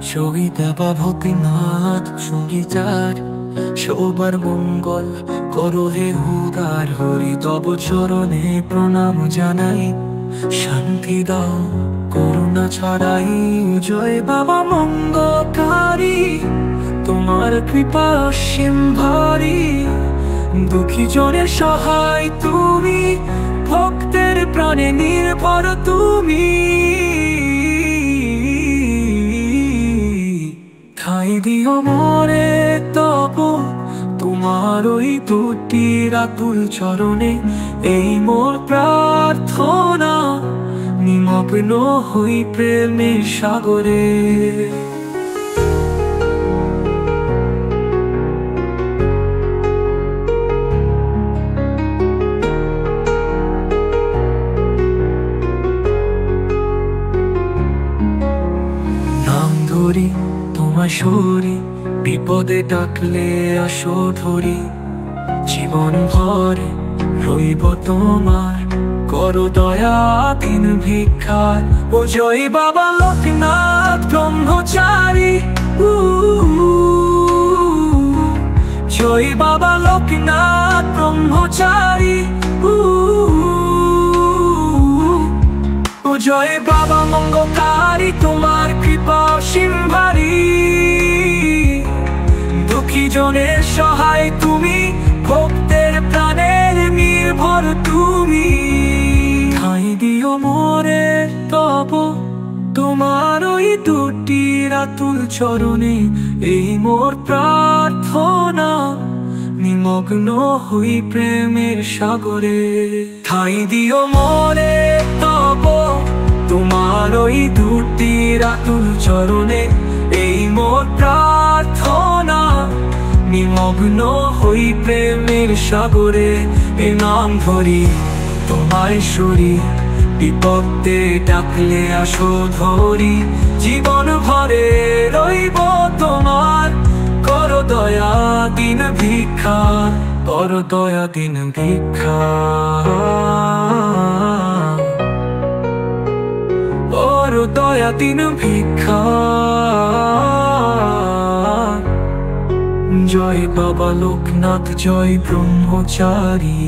সবিতা বা ভক্তিনাথ সঙ্গীতার সবার মঙ্গল করো হে উদার। হরি তব চরণে প্রণাম জানাই, শান্তি দাও করুণা ছড়াই। জয় বাবা মঙ্গলকারী, তোমার কৃপা অসীম ভারী। দুঃখী জনের সহায় তুমি, ভক্তের প্রাণে নির্ভর তুমি। ঠাঁই দিও মোরে তব তোমার ওই দুটি আতুল চরণে। এই মোর প্রার্থনা, নিমগ্ন হই প্রেমের সাগরে। নাম ধরি তোমার সরি, বিপদে ডাকলে আসো ধরি। জীবন ভরে রইব তোমার, করো দয়া দিন ভিক্ষার। ও জয় বাবা লোকনাথ ব্রহ্মচারী, জয় বাবা লোকনাথ ব্রহ্মচারী। ও জয় বাবা মঙ্গলকারী, তোমার কৃপা অসীম ভারী। দুঃখী জনের সহায় তুমি, ভক্তের প্রাণের নির্ভর তুমি। ঠাঁই দিও মোরে তব তোমার ওই দুটি আতুল চরণে। এই মোর প্রার্থনা, নিমগ্ন হই প্রেমের সাগরে। ঠাঁই দিও মোরে তব তোমার ওই দুটি আতুল চরণে। এই মোর প্রার্থনা, নিমগ্ন হই প্রেমের সাগরে। এ নাম ধরি তোমায় সরি, বিপদে ডাকলে আসো ধরি। জীবন ভরে রইব তোমার, করো দয়া দিন ভিক্ষা, করো দয়া দিন ভিক্ষা। করো দয়া দিন ভিক্ষা। জয় বাবা লোকনাথ, জয় ব্রহ্মচারী।